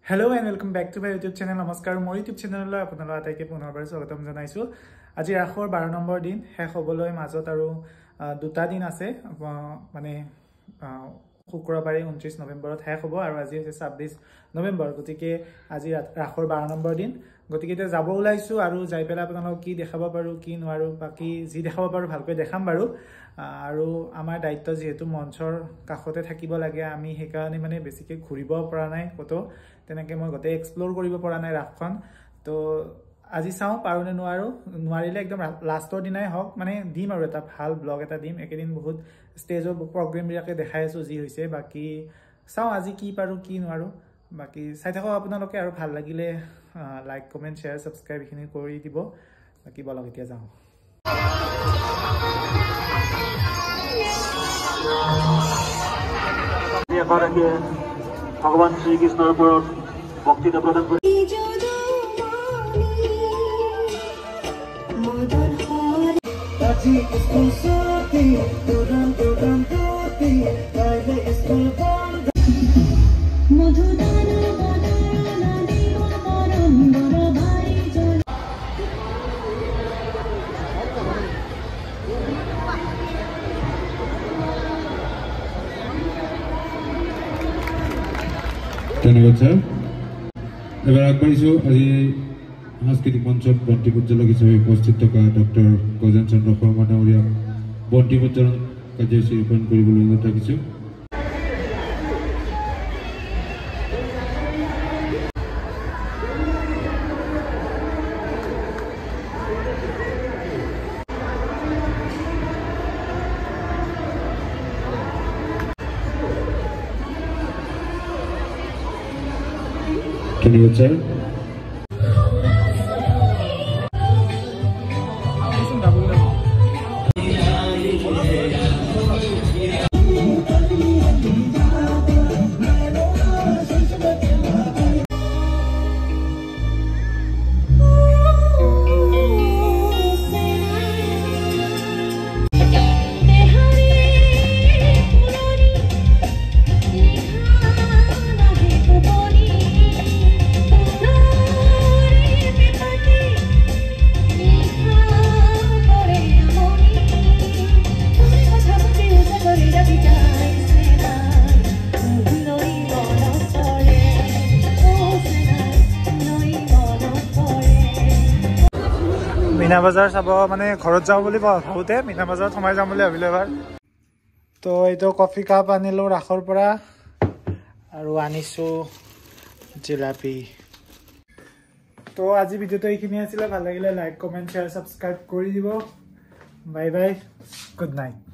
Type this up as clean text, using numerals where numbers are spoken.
Hello and welcome back to my YouTube channel. Namaskar, my YouTube channel lo apunala ataike punorbar swagotam janaisu. Aji rakhor 12 number din he hoboloi majot aru duta din ase mane শুক্ৰবাৰে 29 নৱেম্বৰত হে হ'ব আৰু আজি হৈছে 26 নৱেম্বৰ গতিকে আজি ৰাখৰ 12 number দিন গতিকে তে যাব ওলাইছো আৰু যাই পেলা আপোনালোক কি দেখাব পাৰো কি নোৱাৰো বাকি যি দেখাব পাৰো ভালকৈ দেখাম বাৰু আৰু আমাৰ দায়িত্ব যেহেতু মঞ্চৰ কাখতে থাকিব লাগে আমি হেকাৰণে মানে বেছিকৈ ঘুৰিব পৰা নাই কতো তেনেকৈ মই গতে এক্সপ্লোৰ কৰিব পৰা নাই ৰাখখন তো আজি চাও পাৰোনে নোৱাৰিলে একদম লাষ্টৰ দিনাই হক মানে দিম আৰু এটা ভাল ব্লগ এটা দিম একেদিন বহুত ষ্টেজৰ প্ৰগ্ৰাম বিলাকে দেখাই আছো যি হৈছে বাকি চাও আজি কি পাৰো কি নোৱাৰো বাকি চাই থাকক আপোনালোকে আৰু ভাল লাগিলে লাইক কমেন্ট শেয়াৰ সাবস্ক্ৰাইব খিনি কৰি দিব বাকি বলক এতিয়া যাও ভগৱান শ্ৰী কৃষ্ণৰ ওপৰত ভক্তিত প্ৰদান কৰি Taji school soti, duran toti, kaile school bond. Madhudana badana diva marandara bhai jon. ধন্যবাদ স্যার এবার আগবাঢ়িছো আজি সাংস্কৃতিক মঞ্চত বন্তি প্ৰজ্বলক হিচাপে উপস্থিত থকা ডক্টৰ গজেন চন্দ্ৰ শৰ্মা ডাঙৰীয়াক বন্তি প্ৰজ্বলন কাৰ্যসূচী ৰূপায়ণ কৰিবলৈ অনুৰোধ ৰাখিছোঁ ধন্যবাদ স্যাৰ মিনা বাজাৰ চাব মানে ঘৰত যাও বুলি ভাবোতে মিনা বাজাৰত সোমাই যাম বুলি ভাবিলে এবাৰ তো এইটো কফি কাপ আনিলো ৰাখৰ পৰা আৰু আনিছো জিলাপি তো আজি ভিডিওটো এইখিনি আছিল ভাল লাগিলে লাইক কমেন্ট শেয়াৰ সাবস্ক্ৰাইব কৰি দিব বাই বাই গুড নাইট